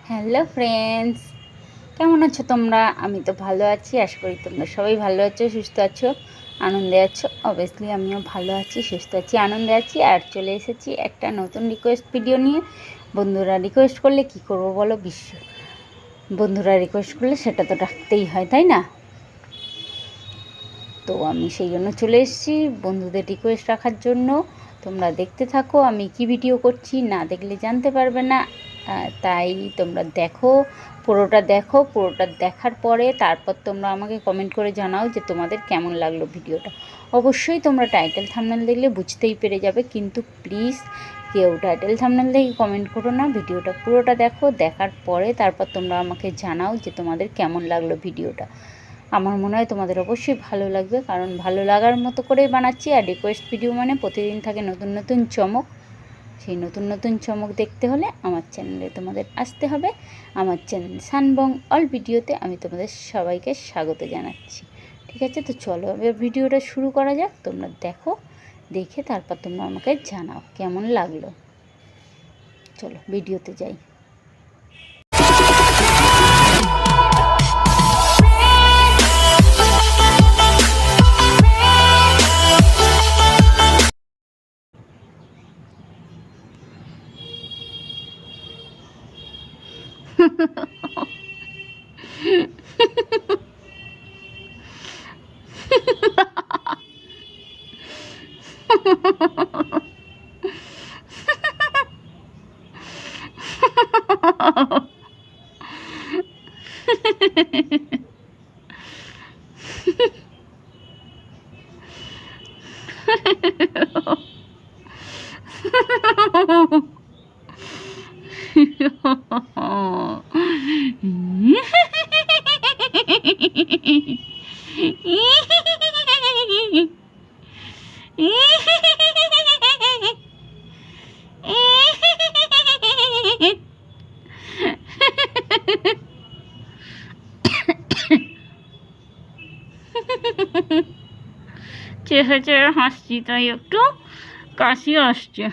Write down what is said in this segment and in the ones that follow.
Hello friends, কেমন আছো তোমরা? আমি তো ভালো আছি। আশা করি তোমরা সবাই ভালো আছো, সুস্থ আছো, আনন্দে আছো। অবভিয়াসলি আমিও ভালো আছি, সুস্থ আছি, আনন্দে আছি। আর চলে এসেছি একটা নতুন রিকোয়েস্ট ভিডিও নিয়ে। বন্ধুরা রিকোয়েস্ট করলে কি করব বলো? বন্ধুরা রিকোয়েস্ট করলে সেটা তো রাখতেই হয়, তাই না? তো আমি সেই জন্য চলে এসেছি বন্ধুদের রিকোয়েস্ট রাখার জন্য। তোমরা দেখতে থাকো আমি কি ভিডিও করছি, না দেখলে জানতে পারবে না। তাই তোমরা পুরোটা দেখো। পুরোটা দেখার পরে তারপর তোমরা আমাকে কমেন্ট করে জানাও যে তোমাদের কেমন লাগলো ভিডিওটা। অবশ্যই তোমরা টাইটেল থাম্বনেল দেখলে বুঝতেই পেরে যাবে, কিন্তু প্লিজ কেউ টাইটেল থাম্বনেল দেখে কমেন্ট করো না। ভিডিওটা পুরোটা দেখো, দেখার পরে তারপর তোমরা আমাকে জানাও যে তোমাদের কেমন লাগলো ভিডিওটা। আমার মনে হয় তোমাদের অবশ্যই ভালো লাগবে, কারণ ভালো লাগার মতো করেই বানাচ্ছি। আর রিকোয়েস্ট ভিডিও মানে প্রতিদিন থাকে নতুন নতুন চমক। সেই নতুন নতুন চমক দেখতে হলে আমার চ্যানেলে তোমাদের আসতে হবে। আমার চ্যানেল সানবং অল ভিডিওতে আমি তোমাদের সবাইকে স্বাগত জানাচ্ছি। ঠিক আছে, তো চলো এবার ভিডিওটা শুরু করা যাক। তোমরা দেখো, দেখে তারপর তোমরা আমাকে জানাও কেমন লাগলো। চলো ভিডিওতে যাই। চেহারা চেহারা হাসছি, তাই একটু কাশি আসছে।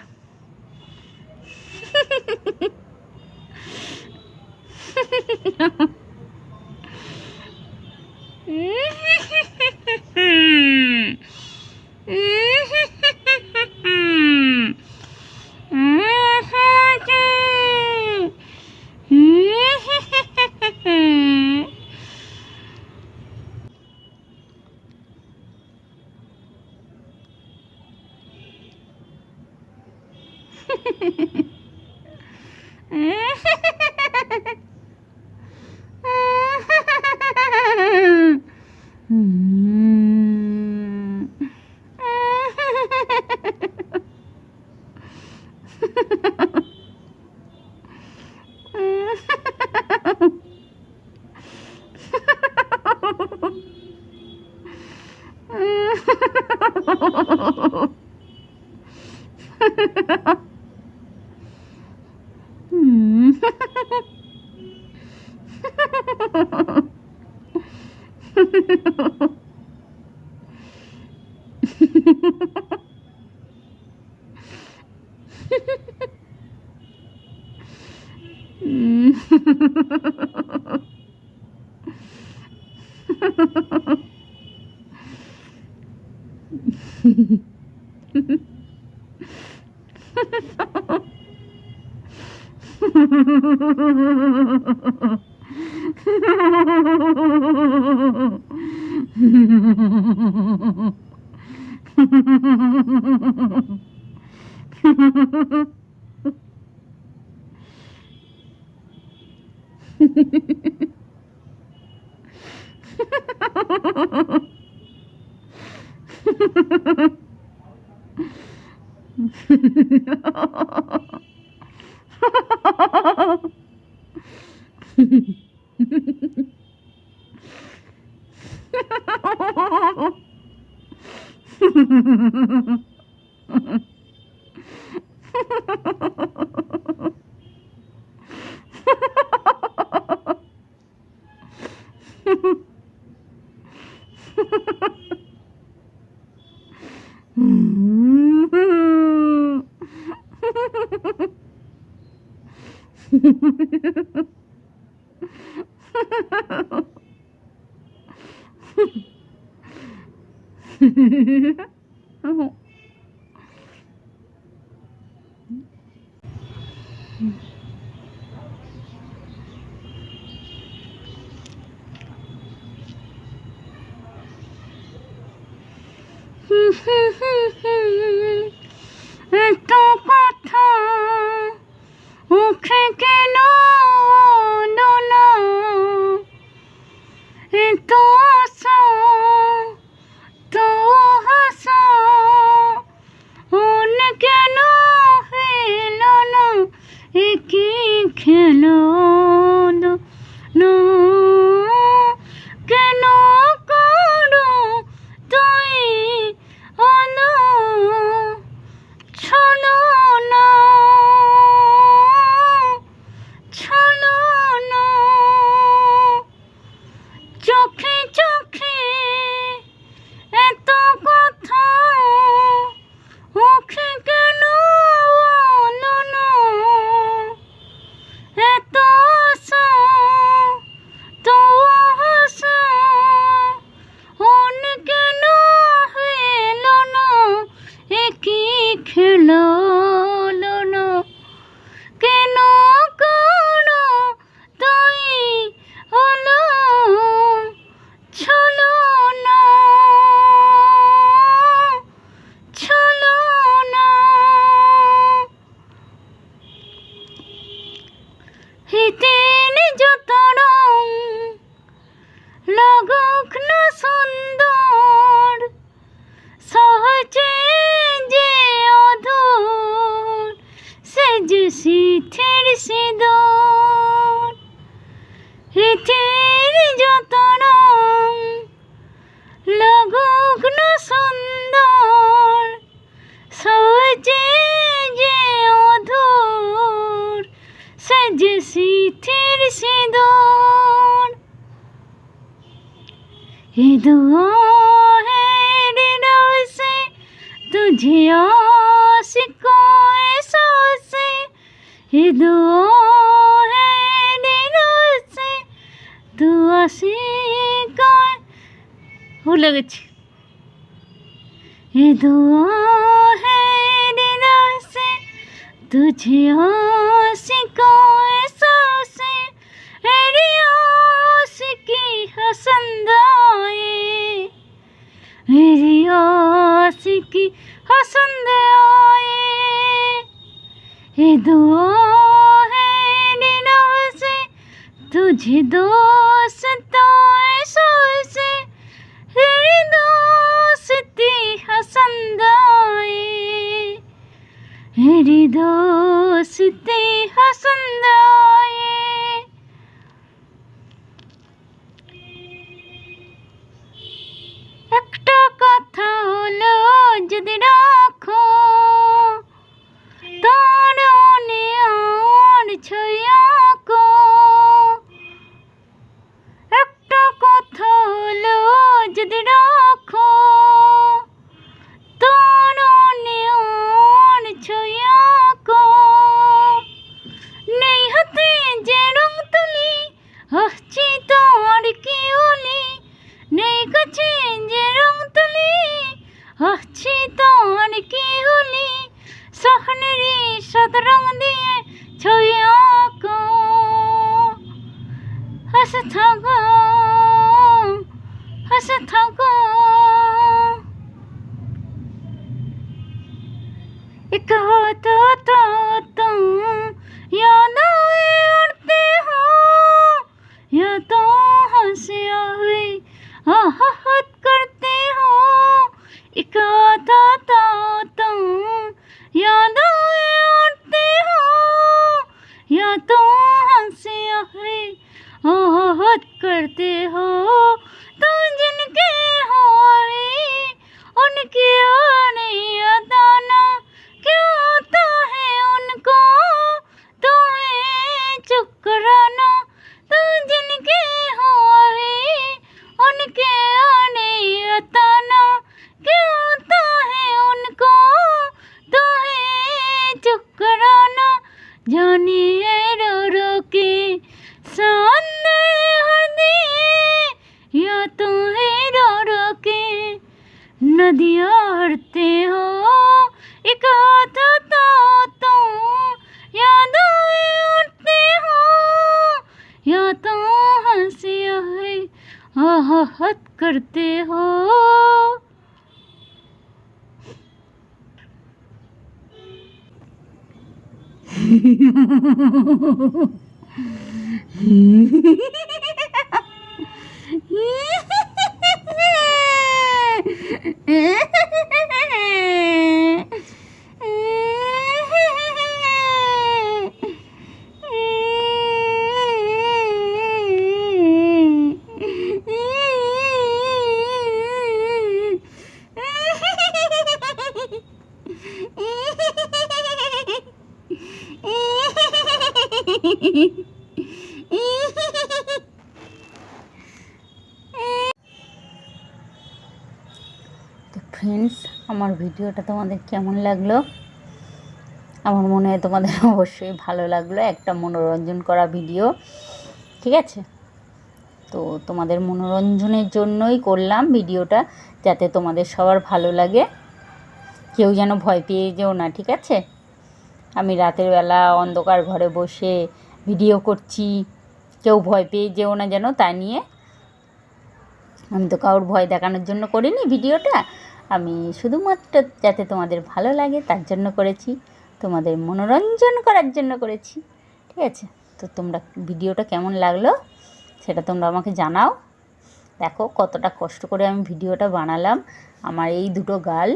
এত কথা মুখে কেন বলো না, এত আশা তো হাসা মন কেন হেলো না, একই খেলো না, কেন করো তুই আলো ছলো না, ছলো না, চোখে চোখে এত কথা মুখে কেন বলো না, এত আশা তো হাসা মন কেন হেলো না, একই খেলো না, কেন করো তুই হলো ছলো না, ছলো না, হিতের যত রং লাগুক না সুন্দর, সহজে যে অধর সেজ সিথের সিঁদুর, হিতের যত রং লাগুক না সুন্দর, সহজে যে অধর সেজ সিথের সিঁদুর, ये दुआ है दिलों से तुझे आशिकों से, ये दुआ है दिलों से तू आशिकों भूल गई, ये दुआ है दिलों से तुझे आशिकों से, मेरी आशिकी पसंद आए, मेरी आशिकी पसंद आए, ये दुआ है दिलों से तुझे दोस्तों से, मेरी दोस्ती पसंद आए, मेरी दोस्ती पसंद आए। একটা কথা হলো যদি রাখো তোর মনে আর ছয়াকো, একটা কথা হলো যদি রাখো তোর মনে আর ছয়াকো, নেই হাতে যে রং তুলি হচ্ছি তোর কি বলি, নেই কাছে যে রং তুলি হচ্ছি তোর কি হলি, স্বপ্নেরই সাত রং দিয়ে ছবি আঁকো, হাসে থাকো হাসে থাকো, एक होता तो तुम यादों में उड़ते हो, या तो हंसे हुए आहत करते हो, एक होता तो तुम यादों में उड़ते हो, या तो हंसे हुए आहत करते हो, तुम जिनके हो उनकी नहीं अदाना क्यों होता है उनको तुम्हें चुप कराना, तुम जिनके हो उनके नहीं अताना क्यों होता है उनको तुम्हें चुप कराना, जानिए रो रो के सामने करते हो। তো ফ্রেন্ডস, আমার ভিডিওটা তোমাদের কেমন লাগলো? আমার মনে হয় তোমাদের অবশ্যই ভালো লাগলো। একটা মনোরঞ্জন করা ভিডিও, ঠিক আছে? তো তোমাদের মনোরঞ্জনের জন্যই করলাম ভিডিওটা, যাতে তোমাদের সবার ভালো লাগে। কেউ যেন ভয় পেয়ে যেও না, ঠিক আছে? আমি রাতের বেলা অন্ধকার ঘরে বসে ভিডিও করছি, কেউ ভয় পেয়ে যেও না যেন, তা নিয়ে। আমি তো কারোর ভয় দেখানোর জন্য করিনি ভিডিওটা, আমি শুধুমাত্র যাতে তোমাদের ভালো লাগে তার জন্য করেছি, তোমাদের মনোরঞ্জন করার জন্য করেছি, ঠিক আছে? তো তোমরা ভিডিওটা কেমন লাগলো সেটা তোমরা আমাকে জানাও। দেখো কতটা কষ্ট করে আমি ভিডিওটা বানালাম। আমার এই দুটো গাল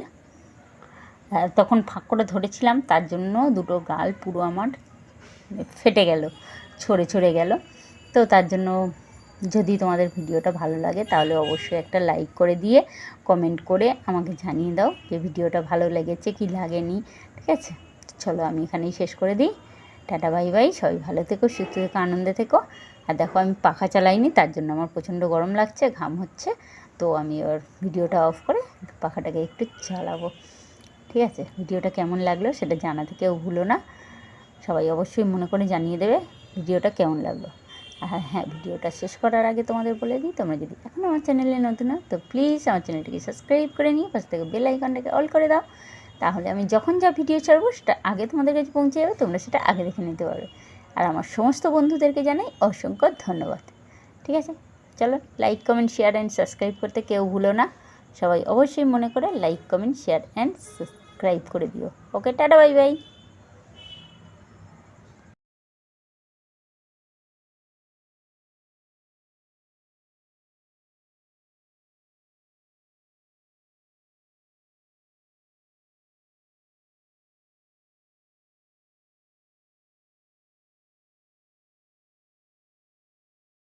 তখন ফাঁক করে ধরেছিলাম, তার জন্য দুটো গাল পুরো আমার ফেটে গেল, ছড়ে গেল। তো তার জন্য যদি তোমাদের ভিডিওটা ভালো লাগে তাহলে অবশ্যই একটা লাইক করে দিয়ে কমেন্ট করে আমাকে জানিয়ে দাও যে ভিডিওটা ভালো লেগেছে কি লাগেনি, ঠিক আছে? চলো আমি এখানেই শেষ করে দিই। Tata, bye bye. সবাই ভালো থেকো, সুস্থ থেকো, আনন্দে থেকো। আর দেখো আমি পাখা চালাইনি, তার জন্য আমার প্রচণ্ড গরম লাগছে, ঘাম হচ্ছে। তো আমি ওর ভিডিওটা অফ করে পাখাটাকে একটু চালাবো, ঠিক আছে? ভিডিওটা কেমন লাগলো সেটা জানাতে কেউ ভুলো না। সবাই অবশ্যই মনে করে জানিয়ে দেবে ভিডিওটা কেমন লাগলো। আর হ্যাঁ, ভিডিওটা শেষ করার আগে তোমাদের বলে দিই, তোমরা যদি এখন আমার চ্যানেলে নতুন হও তো প্লিজ আমার চ্যানেলটিকে সাবস্ক্রাইব করে নিয়ে পাশে থেকে বেল আইকনটাকে অল করে দাও। তাহলে আমি যখন যা ভিডিও ছাড়বো সেটা আগে তোমাদের কাছে পৌঁছে যাবে, তোমরা সেটা আগে দেখে নিতে পারবে। আর আমার সমস্ত বন্ধুদেরকে জানাই অসংখ্য ধন্যবাদ, ঠিক আছে? চলো, like, comment, share and subscribe করতে কেউ ভুলো না। সবাই অবশ্যই মনে করে like, comment, share and subscribe করে দিও। ওকে, টাটা, বাই বাই।